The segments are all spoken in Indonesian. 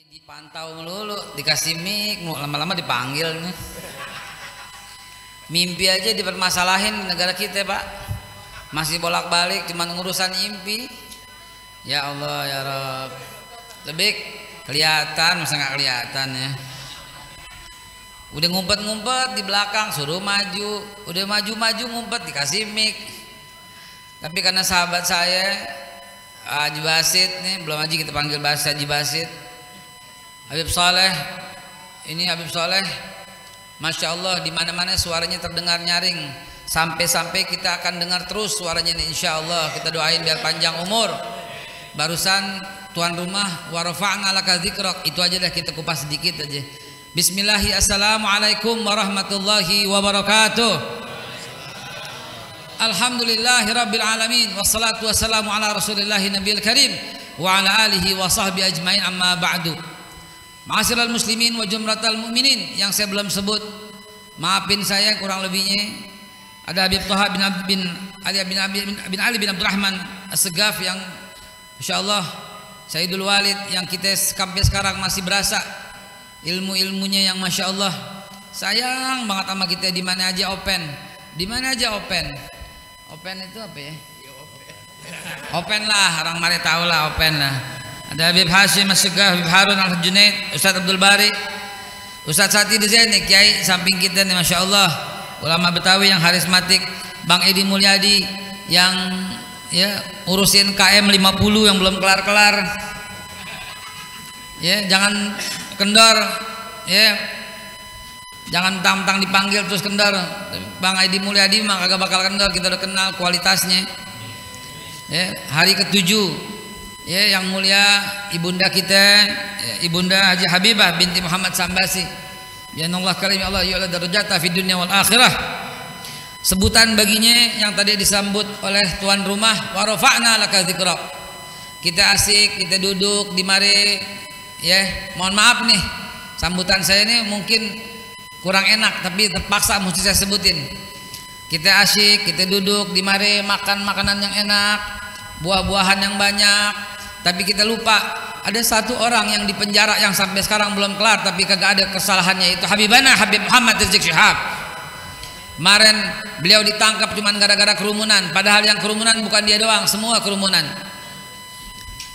Dipantau melulu, dikasih mic, lama-lama dipanggil nih. Mimpi aja dipermasalahin negara kita, Pak. Masih bolak-balik cuman urusan mimpi. Ya Allah ya Rabb. Lebih kelihatan, masa nggak kelihatan ya. Udah ngumpet-ngumpet di belakang suruh maju, udah maju-maju ngumpet dikasih mic. Tapi karena sahabat saya Haji Basit nih, belum aja kita panggil bahasa Haji Basit. Habib Saleh, ini Habib Saleh, masya Allah di mana-mana suaranya terdengar nyaring, sampai-sampai kita akan dengar terus suaranya ini, insya Allah. Kita doain biar panjang umur. Barusan tuan rumah warafa'na laka dzikrak, itu aja dah kita kupas sedikit aja. Bismillahirrahmanirrahim. Assalamualaikum warahmatullahi wabarakatuh. Alhamdulillahirabbil alamin wassalatu wassalamu ala rasulillahi nabiyil karim wa ala alihi wa sahbihi ajmain, amma ba'du. Ma'asyiral muslimin wa jumratal mu'minin, yang saya belum sebut maafin saya kurang lebihnya. Ada Habib Thaha bin Ali bin Abdurrahman As-Segaf yang insyaallah Sayyidul Walid, yang kita sampai sekarang masih berasa ilmu-ilmunya yang masya Allah. Sayang banget sama kita, di mana aja open, di mana aja open. Open itu apa ya? Open lah, orang mari tahu lah open lah. Ada Habib Hashim As-Segaf, Habib Harun Al-Junaid, Ustaz Abdul Bari, Ustaz Sati Dizaini, Kiai samping kita nih masya Allah, ulama Betawi yang karismatik, Bang Edi Mulyadi yang ya urusin KM 50 yang belum kelar-kelar. Ya, jangan kendor ya. Jangan tang-tang dipanggil terus kendor. Bang Edi Mulyadi mah kagak bakal kendor, kita udah kenal kualitasnya. Ya, hari ke-7 ya, yang mulia ibunda kita ya, Ibunda Haji Habibah binti Muhammad Sambasi, ya Allah karim Allah yu'la darajata fid dunya wal akhirah. Sebutan baginya yang tadi disambut oleh tuan rumah, wa rafa'na laka dzikrak. Kita asik, kita duduk di mari ya. Mohon maaf nih, sambutan saya ini mungkin kurang enak, tapi terpaksa mesti saya sebutin. Kita asik, kita duduk di mari, makan makanan yang enak, buah-buahan yang banyak, tapi kita lupa ada satu orang yang di penjara yang sampai sekarang belum kelar, tapi kagak ada kesalahannya, itu Habibana Habib Muhammad Rizik Syihab. Kemarin beliau ditangkap cuman gara-gara kerumunan, padahal yang kerumunan bukan dia doang, semua kerumunan.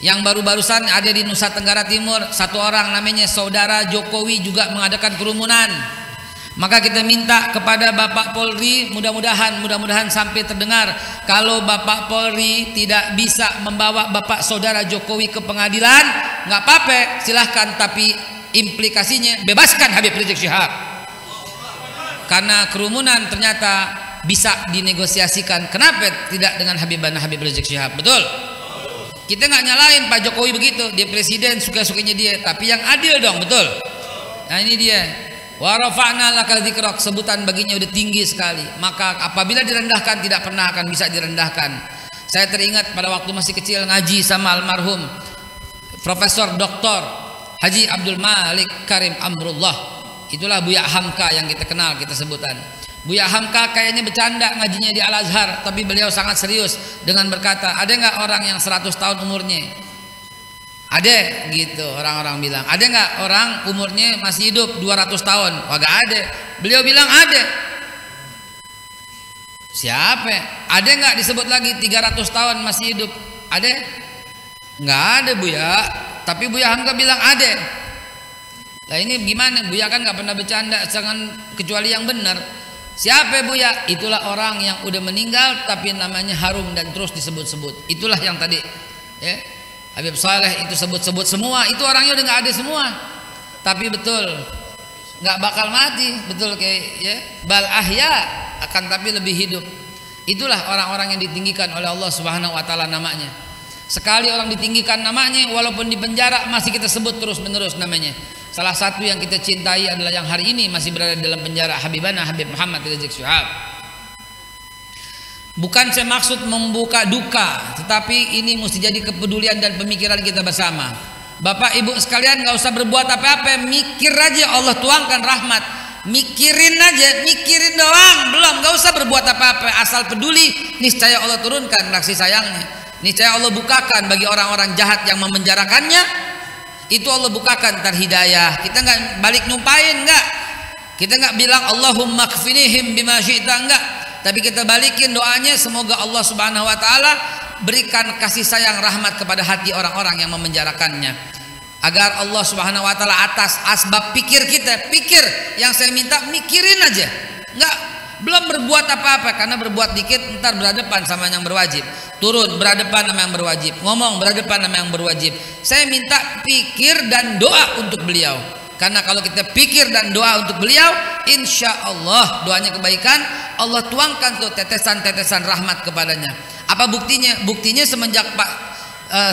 Yang baru-barusan ada di Nusa Tenggara Timur, satu orang namanya Saudara Jokowi juga mengadakan kerumunan. Maka kita minta kepada Bapak Polri, mudah-mudahan sampai terdengar, kalau Bapak Polri tidak bisa membawa Bapak Saudara Jokowi ke pengadilan, nggak apa-apa, silahkan, tapi implikasinya bebaskan Habib Rizik Syihab. Karena kerumunan ternyata bisa dinegosiasikan. Kenapa tidak dengan Habibana Habib Rizik Syihab? Betul? Kita nggak nyalain Pak Jokowi begitu, dia presiden suka-sukanya dia, tapi yang adil dong, betul? Nah ini dia. Wa rafa'na laka dzikrak, sebutan baginya udah tinggi sekali. Maka apabila direndahkan tidak pernah akan bisa direndahkan. Saya teringat pada waktu masih kecil ngaji sama almarhum Profesor Dr. Haji Abdul Malik Karim Amrullah. Itulah Buya Hamka yang kita kenal, kita sebutan. Buya Hamka kayaknya bercanda ngajinya di Al-Azhar, tapi beliau sangat serius dengan berkata, ada nggak orang yang 100 tahun umurnya? Ada gitu, orang-orang bilang. Ada nggak orang umurnya masih hidup 200 tahun? Kagak ada. Beliau bilang ada. Siapa? Ada nggak disebut lagi 300 tahun masih hidup? Ada? Nggak ada Buya. Tapi Buya Hamka bilang ada. Nah ini gimana? Buya kan nggak pernah bercanda, jangan kecuali yang benar. Siapa Buya? Itulah orang yang udah meninggal tapi namanya harum dan terus disebut-sebut. Itulah yang tadi ya, Habib Saleh itu sebut-sebut semua, itu orangnya udah nggak ada semua. Tapi betul nggak bakal mati, betul kayak ya, bal ahya, akan tapi lebih hidup. Itulah orang-orang yang ditinggikan oleh Allah Subhanahu wa taala namanya. Sekali orang ditinggikan namanya, walaupun di penjara masih kita sebut terus-menerus namanya. Salah satu yang kita cintai adalah yang hari ini masih berada dalam penjara, Habibana Habib Muhammad Rizik Syihab. Bukan saya maksud membuka duka, tetapi ini mesti jadi kepedulian dan pemikiran kita bersama. Bapak Ibu sekalian, nggak usah berbuat apa-apa, mikir aja Allah tuangkan rahmat. Mikirin aja, mikirin doang, belum, nggak usah berbuat apa-apa, asal peduli, niscaya Allah turunkan kasih sayangnya. Niscaya Allah bukakan bagi orang-orang jahat yang memenjarakannya, itu Allah bukakan ntar hidayah. Kita nggak balik nyumpain, nggak. Kita nggak bilang Allahumma kfinihim bima syi'ta, enggak. Tapi kita balikin doanya, semoga Allah Subhanahu wa taala berikan kasih sayang rahmat kepada hati orang-orang yang memenjarakannya. Agar Allah Subhanahu wa taala atas asbab pikir kita, pikir yang saya minta mikirin aja. Enggak, belum berbuat apa-apa, karena berbuat dikit ntar berhadapan sama yang berwajib. Turun berhadapan sama yang berwajib, ngomong berhadapan sama yang berwajib. Saya minta pikir dan doa untuk beliau. Karena kalau kita pikir dan doa untuk beliau, insya Allah doanya kebaikan, Allah tuangkan tuh tetesan-tetesan rahmat kepadanya. Apa buktinya? Buktinya semenjak Pak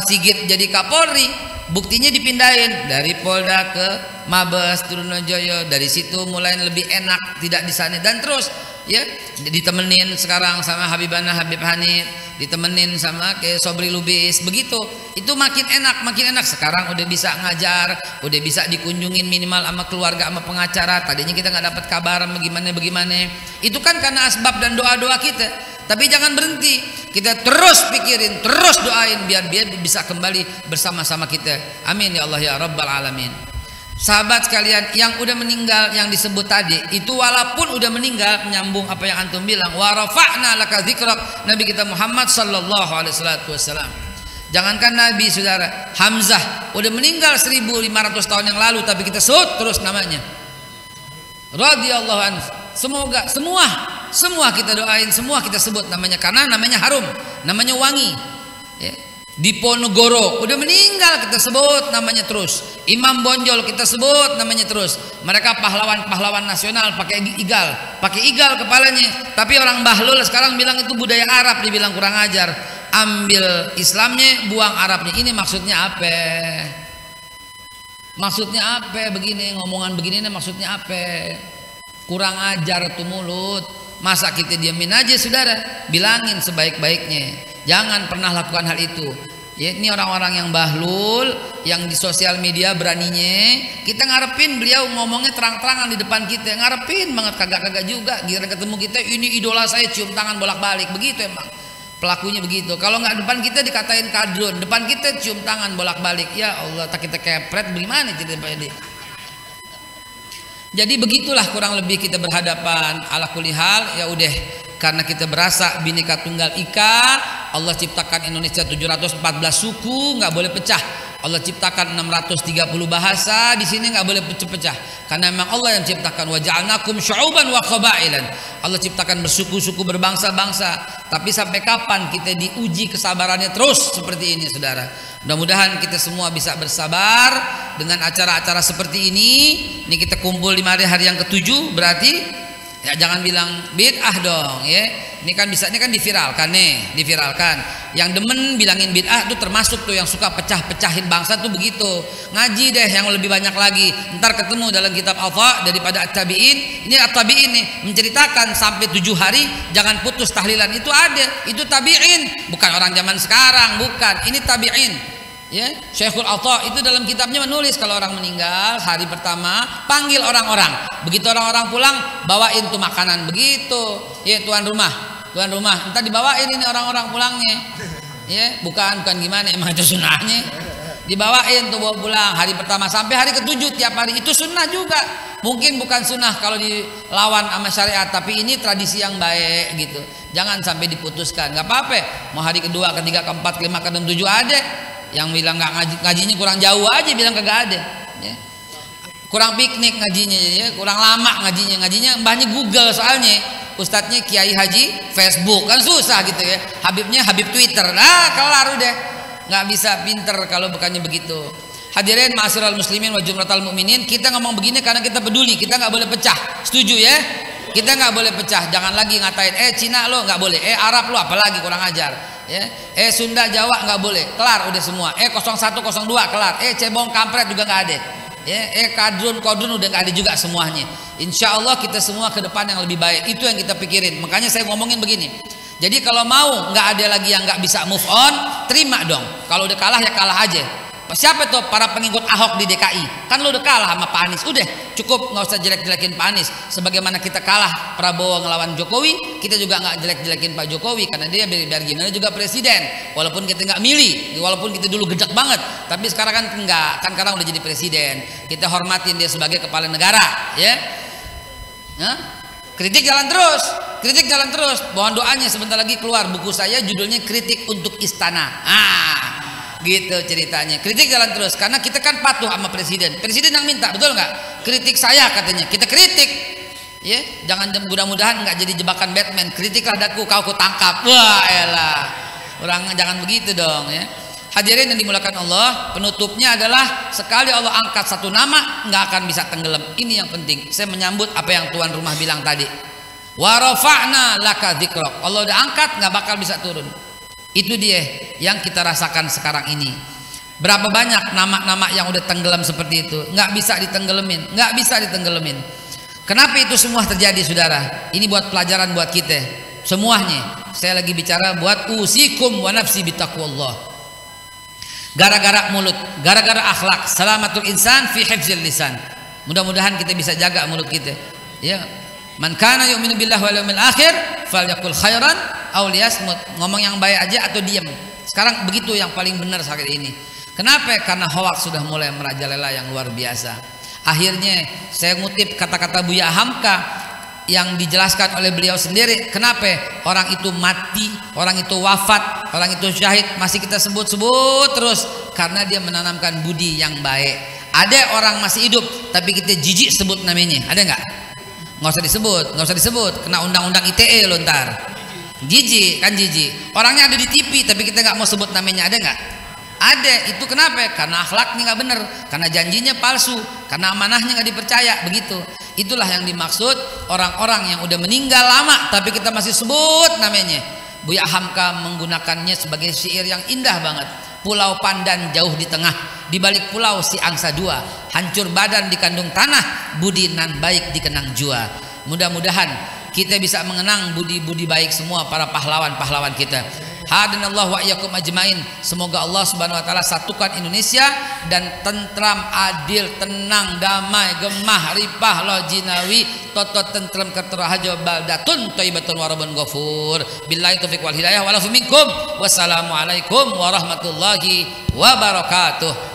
Sigit jadi Kapolri, buktinya dipindahin dari Polda ke Mabes Trunojoyo. Dari situ mulai lebih enak, tidak di sana, dan terus ya ditemenin sekarang sama Habibana Habib Hanif, ditemenin sama ke Sobri Lubis, begitu itu makin enak, makin enak. Sekarang udah bisa ngajar, udah bisa dikunjungin minimal sama keluarga, sama pengacara. Tadinya kita nggak dapat kabar bagaimana, itu kan karena asbab dan doa-doa kita. Tapi jangan berhenti, kita terus pikirin, terus doain biar bisa kembali bersama-sama kita. Amin ya Allah ya Rabbal Alamin. Sahabat sekalian, yang udah meninggal yang disebut tadi itu, walaupun udah meninggal, menyambung apa yang antum bilang, wa rafa'na laka dzikrak, Nabi kita Muhammad sallallahu alaihi wasallam. Jangankan Nabi, saudara, Hamzah udah meninggal 1500 tahun yang lalu, tapi kita sebut terus namanya. Radhiyallahu anhu. Semoga semua kita doain, semua kita sebut namanya, karena namanya harum, namanya wangi. Ya. Diponegoro udah meninggal, kita sebut namanya terus. Imam Bonjol kita sebut namanya terus. Mereka pahlawan nasional, pakai igal kepalanya. Tapi orang Bahlul sekarang bilang itu budaya Arab, dibilang kurang ajar. Ambil Islamnya, buang Arabnya. Ini maksudnya apa? Maksudnya apa begini, ngomongan begini maksudnya apa? Kurang ajar tuh mulut. Masa kita diamin aja, saudara? Bilangin sebaik-baiknya. Jangan pernah lakukan hal itu. Ya, ini orang-orang yang bahlul, yang di sosial media beraninya, kita ngarepin beliau ngomongnya terang-terangan di depan kita, ngarepin banget, kagak-kagak juga. Giliran ketemu kita, ini idola saya, cium tangan bolak-balik, begitu emang pelakunya begitu. Kalau nggak depan kita dikatain kadrun, depan kita cium tangan bolak-balik. Ya Allah, tak kita kepret, bagaimana ceritanya dia? Jadi begitulah kurang lebih kita berhadapan. Ala kulli hal, ya udah, karena kita berasa Bhinneka Tunggal Ika, Allah ciptakan Indonesia 714 suku, nggak boleh pecah. Allah ciptakan 630 bahasa, di sini nggak boleh pecah-pecah. Karena memang Allah yang ciptakan, wa ja'alnakum syu'uban wa qabailan. Allah ciptakan bersuku-suku, berbangsa-bangsa. Tapi sampai kapan kita diuji kesabarannya terus seperti ini, saudara? Mudah-mudahan kita semua bisa bersabar dengan acara-acara seperti ini. Ini kita kumpul di hari yang ke-7, berarti ya jangan bilang bid'ah dong, ya. Ini kan bisa, ini kan diviralkan nih, diviralkan. Yang demen bilangin bid'ah tuh termasuk tuh yang suka pecah-pecahin bangsa tuh begitu. Ngaji deh yang lebih banyak lagi. Ntar ketemu dalam kitab Al-Fa daripada At-Tabi'in. Ini At-Tabi'in nih menceritakan sampai 7 hari jangan putus tahlilan, itu ada. Itu tabi'in, bukan orang zaman sekarang, bukan. Ini tabi'in. Ya, Syekhul Atta itu dalam kitabnya menulis kalau orang meninggal hari pertama panggil orang-orang. Begitu orang-orang pulang bawain tuh makanan begitu. Ya, tuan rumah, entar dibawain ini orang-orang pulangnya. Ya, bukan gimana, emang itu sunnahnya. Dibawain tuh bawa pulang hari pertama sampai hari ke-7 tiap hari, itu sunnah juga. Mungkin bukan sunnah kalau dilawan sama syariat, tapi ini tradisi yang baik gitu. Jangan sampai diputuskan. Nggak apa-apa. Mau hari kedua, ketiga, keempat, kelima, keenam, 7 ada. Yang bilang nggak ngajinya kurang jauh aja bilang kagak ada, ya. Kurang piknik ngajinya, ya. Kurang lama ngajinya mbahnya Google, soalnya ustadznya Kiai Haji Facebook, kan susah gitu ya. Habibnya Habib Twitter, kelar udah, nggak bisa pinter kalau bukannya begitu. Hadirin ma'asyiral muslimin wa jumlatal mu'minin, kita ngomong begini karena kita peduli, kita nggak boleh pecah, setuju ya? Kita nggak boleh pecah, jangan lagi ngatain Cina lo nggak boleh, Arab lo apalagi kurang ajar. Ya, Sunda Jawa nggak boleh, kelar udah semua. 01 02 kelar. Cebong kampret juga nggak ada. Ya, kadrun udah nggak ada juga semuanya. Insya Allah kita semua ke depan yang lebih baik, itu yang kita pikirin. Makanya saya ngomongin begini. Jadi kalau mau nggak ada lagi yang nggak bisa move on, terima dong. Kalau udah kalah ya kalah aja. Siapa tuh para pengikut Ahok di DKI? Kan lu udah kalah sama Pak Anies. Udah cukup, nggak usah jelek-jelekin Pak Anies. Sebagaimana kita kalah Prabowo ngelawan Jokowi, kita juga nggak jelek-jelekin Pak Jokowi karena dia biar gimana juga presiden. Walaupun kita nggak milih, walaupun kita dulu gedek banget, tapi sekarang kan enggak, kan sekarang udah jadi presiden. Kita hormatin dia sebagai kepala negara, ya. Kritik jalan terus, kritik jalan terus. Mohon doanya, sebentar lagi keluar buku saya judulnya Kritik untuk Istana. Gitu ceritanya. Kritik jalan terus karena kita kan patuh sama presiden. Presiden yang minta, betul nggak? Kritik saya katanya. Kita kritik. Ya, jangan mudah-mudahan nggak jadi jebakan Batman. Kritiklah daku, kau kutangkap. Wah, elah. Orang jangan begitu dong ya. Hadirin yang dimulakan Allah, penutupnya adalah sekali Allah angkat satu nama nggak akan bisa tenggelam. Ini yang penting. Saya menyambut apa yang tuan rumah bilang tadi. Wa rafa'na laka dzikrak. Allah udah angkat nggak bakal bisa turun. Itu dia yang kita rasakan sekarang ini. Berapa banyak nama-nama yang udah tenggelam seperti itu, nggak bisa ditenggelamin, nggak bisa ditenggelamin. Kenapa itu semua terjadi, saudara? Ini buat pelajaran buat kita semuanya. Saya lagi bicara buat usikum wa nafsi bitaqwallah. Gara-gara mulut, gara-gara akhlak, salamatul insan fi hifzil lisan. Mudah-mudahan kita bisa jaga mulut kita. Ya, man kana yu'minu billahi wal yawmil akhir falyakul khairan aw liyasmut. Ngomong yang baik aja atau diam. Sekarang begitu yang paling benar saat ini. Kenapa? Karena hoax sudah mulai merajalela yang luar biasa. Akhirnya saya ngutip kata-kata Buya Hamka yang dijelaskan oleh beliau sendiri. Kenapa orang itu mati, orang itu wafat, orang itu syahid masih kita sebut-sebut terus? Karena dia menanamkan budi yang baik. Ada orang masih hidup tapi kita jijik sebut namanya, ada nggak? Nggak usah disebut, nggak usah disebut, kena undang-undang ITE lo ntar. Jijik kan, jijik. Orangnya ada di TV tapi kita nggak mau sebut namanya, ada nggak? Ada. Itu kenapa? Karena akhlaknya nggak bener, karena janjinya palsu, karena amanahnya nggak dipercaya. Begitu. Itulah yang dimaksud orang-orang yang udah meninggal lama tapi kita masih sebut namanya. Buya Hamka menggunakannya sebagai syair yang indah banget. Pulau Pandan jauh di tengah, di balik pulau si angsa dua, hancur badan di kandung tanah, budi nan baik dikenang jua. Mudah-mudahan kita bisa mengenang budi-budi baik semua para pahlawan-pahlawan kita. Hadanallahu wa iyyakum ajmain. Semoga Allah Subhanahu wa taala satukan Indonesia dan tentram, adil, tenang, damai, gemah, ripah, lojinawi, totot tentram kerterahajo baldatun thayyibatun warabun ghafur. Billahi taufiq wal hidayah walafu minkum. Wassalamualaikum warahmatullahi wabarakatuh.